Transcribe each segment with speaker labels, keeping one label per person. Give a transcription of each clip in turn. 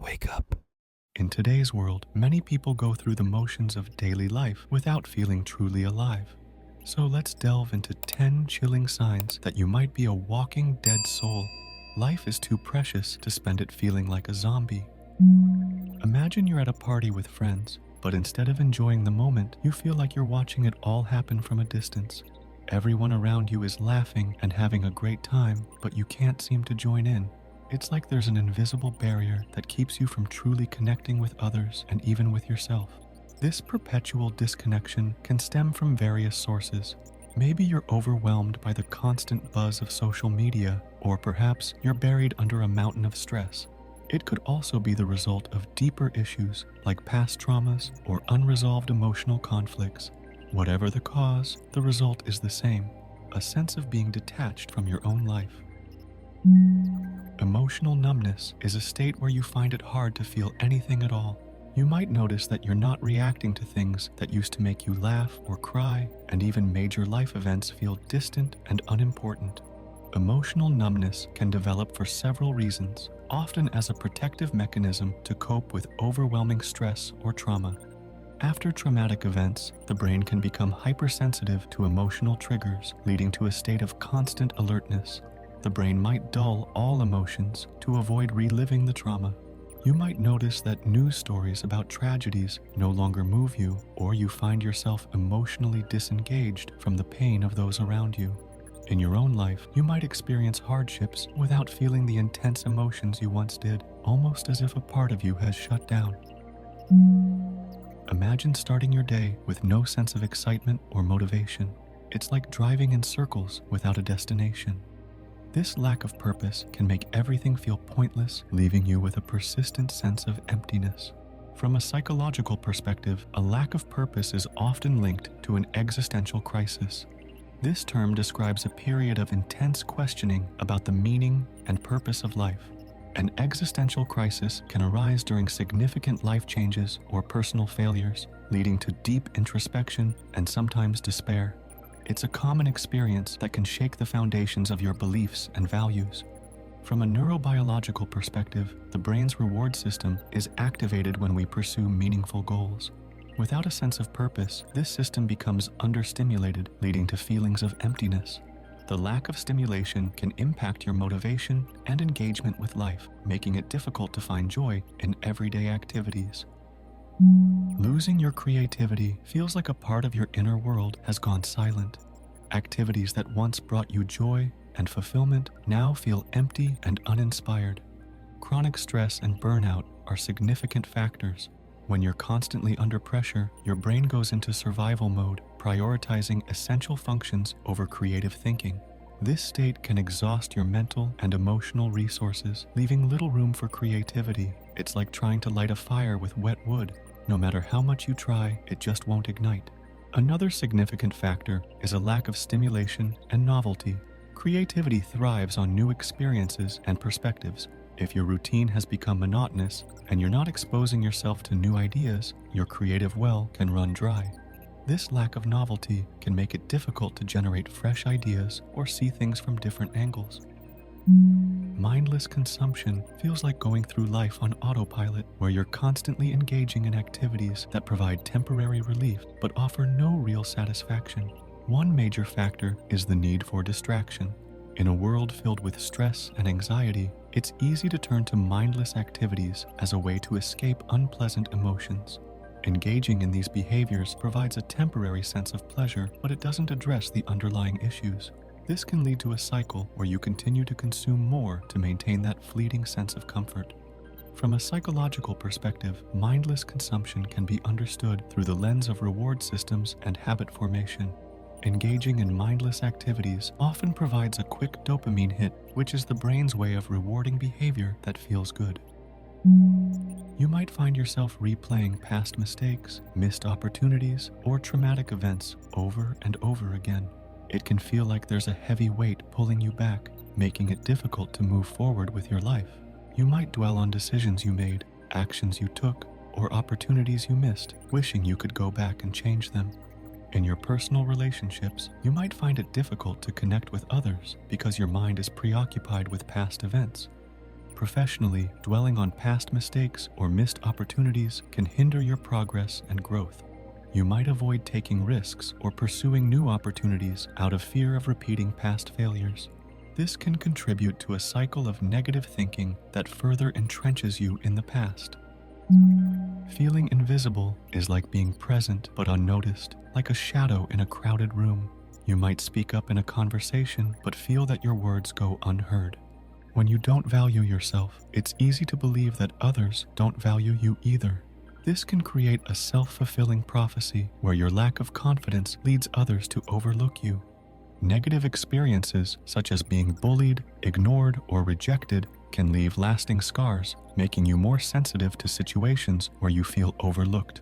Speaker 1: Wake up. In today's world, many people go through the motions of daily life without feeling truly alive. So let's delve into 10 chilling signs that you might be a walking dead soul. Life is too precious to spend it feeling like a zombie. Imagine you're at a party with friends, but instead of enjoying the moment, you feel like you're watching it all happen from a distance. Everyone around you is laughing and having a great time, but you can't seem to join in. It's like there's an invisible barrier that keeps you from truly connecting with others and even with yourself. This perpetual disconnection can stem from various sources. Maybe you're overwhelmed by the constant buzz of social media, or perhaps you're buried under a mountain of stress. It could also be the result of deeper issues like past traumas or unresolved emotional conflicts. Whatever the cause, the result is the same: a sense of being detached from your own life. Emotional numbness is a state where you find it hard to feel anything at all. You might notice that you're not reacting to things that used to make you laugh or cry, and even major life events feel distant and unimportant. Emotional numbness can develop for several reasons, often as a protective mechanism to cope with overwhelming stress or trauma. After traumatic events, the brain can become hypersensitive to emotional triggers, leading to a state of constant alertness. The brain might dull all emotions to avoid reliving the trauma. You might notice that news stories about tragedies no longer move you, or you find yourself emotionally disengaged from the pain of those around you. In your own life, you might experience hardships without feeling the intense emotions you once did, almost as if a part of you has shut down. Imagine starting your day with no sense of excitement or motivation. It's like driving in circles without a destination. This lack of purpose can make everything feel pointless, leaving you with a persistent sense of emptiness. From a psychological perspective, a lack of purpose is often linked to an existential crisis. This term describes a period of intense questioning about the meaning and purpose of life. An existential crisis can arise during significant life changes or personal failures, leading to deep introspection and sometimes despair. It's a common experience that can shake the foundations of your beliefs and values. From a neurobiological perspective, the brain's reward system is activated when we pursue meaningful goals. Without a sense of purpose, this system becomes understimulated, leading to feelings of emptiness. The lack of stimulation can impact your motivation and engagement with life, making it difficult to find joy in everyday activities. Losing your creativity feels like a part of your inner world has gone silent. Activities that once brought you joy and fulfillment now feel empty and uninspired. Chronic stress and burnout are significant factors. When you're constantly under pressure, your brain goes into survival mode, prioritizing essential functions over creative thinking. This state can exhaust your mental and emotional resources, leaving little room for creativity. It's like trying to light a fire with wet wood. No matter how much you try, it just won't ignite. Another significant factor is a lack of stimulation and novelty. Creativity thrives on new experiences and perspectives. If your routine has become monotonous and you're not exposing yourself to new ideas, your creative well can run dry. This lack of novelty can make it difficult to generate fresh ideas or see things from different angles. Mindless consumption feels like going through life on autopilot, where you're constantly engaging in activities that provide temporary relief but offer no real satisfaction. One major factor is the need for distraction. In a world filled with stress and anxiety, it's easy to turn to mindless activities as a way to escape unpleasant emotions. Engaging in these behaviors provides a temporary sense of pleasure, but it doesn't address the underlying issues. This can lead to a cycle where you continue to consume more to maintain that fleeting sense of comfort. From a psychological perspective, mindless consumption can be understood through the lens of reward systems and habit formation. Engaging in mindless activities often provides a quick dopamine hit, which is the brain's way of rewarding behavior that feels good. You might find yourself replaying past mistakes, missed opportunities, or traumatic events over and over again. It can feel like there's a heavy weight pulling you back, making it difficult to move forward with your life. You might dwell on decisions you made, actions you took, or opportunities you missed, wishing you could go back and change them. In your personal relationships, you might find it difficult to connect with others because your mind is preoccupied with past events. Professionally, dwelling on past mistakes or missed opportunities can hinder your progress and growth. You might avoid taking risks or pursuing new opportunities out of fear of repeating past failures. This can contribute to a cycle of negative thinking that further entrenches you in the past. Feeling invisible is like being present but unnoticed, like a shadow in a crowded room. You might speak up in a conversation but feel that your words go unheard. When you don't value yourself, it's easy to believe that others don't value you either. This can create a self-fulfilling prophecy where your lack of confidence leads others to overlook you. Negative experiences, such as being bullied, ignored, or rejected, can leave lasting scars, making you more sensitive to situations where you feel overlooked.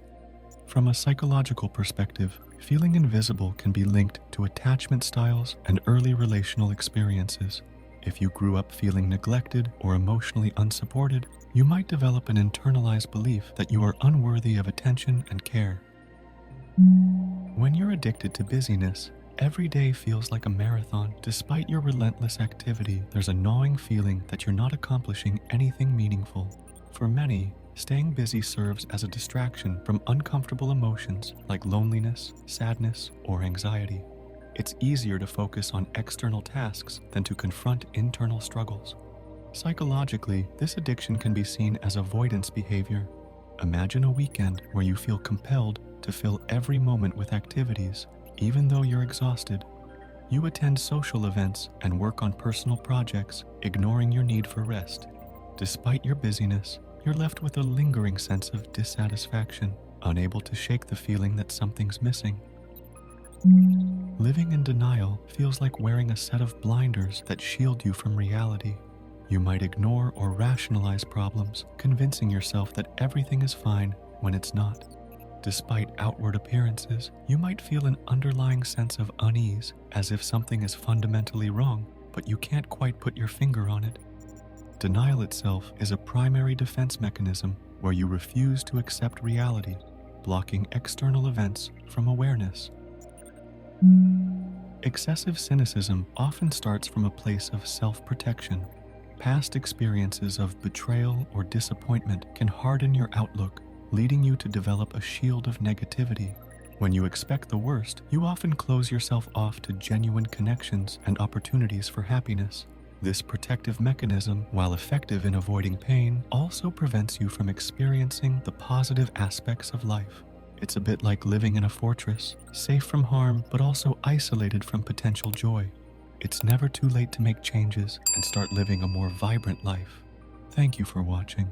Speaker 1: From a psychological perspective, feeling invisible can be linked to attachment styles and early relational experiences. If you grew up feeling neglected or emotionally unsupported, you might develop an internalized belief that you are unworthy of attention and care. When you're addicted to busyness, every day feels like a marathon. Despite your relentless activity, there's a gnawing feeling that you're not accomplishing anything meaningful. For many, staying busy serves as a distraction from uncomfortable emotions like loneliness, sadness, or anxiety. It's easier to focus on external tasks than to confront internal struggles. Psychologically, this addiction can be seen as avoidance behavior. Imagine a weekend where you feel compelled to fill every moment with activities, even though you're exhausted. You attend social events and work on personal projects, ignoring your need for rest. Despite your busyness, you're left with a lingering sense of dissatisfaction, unable to shake the feeling that something's missing. Living in denial feels like wearing a set of blinders that shield you from reality. You might ignore or rationalize problems, convincing yourself that everything is fine when it's not. Despite outward appearances, you might feel an underlying sense of unease, as if something is fundamentally wrong, but you can't quite put your finger on it. Denial itself is a primary defense mechanism where you refuse to accept reality, blocking external events from awareness. Excessive cynicism often starts from a place of self-protection. Past experiences of betrayal or disappointment can harden your outlook, leading you to develop a shield of negativity. When you expect the worst, you often close yourself off to genuine connections and opportunities for happiness. This protective mechanism, while effective in avoiding pain, also prevents you from experiencing the positive aspects of life. It's a bit like living in a fortress, safe from harm, but also isolated from potential joy. It's never too late to make changes and start living a more vibrant life. Thank you for watching.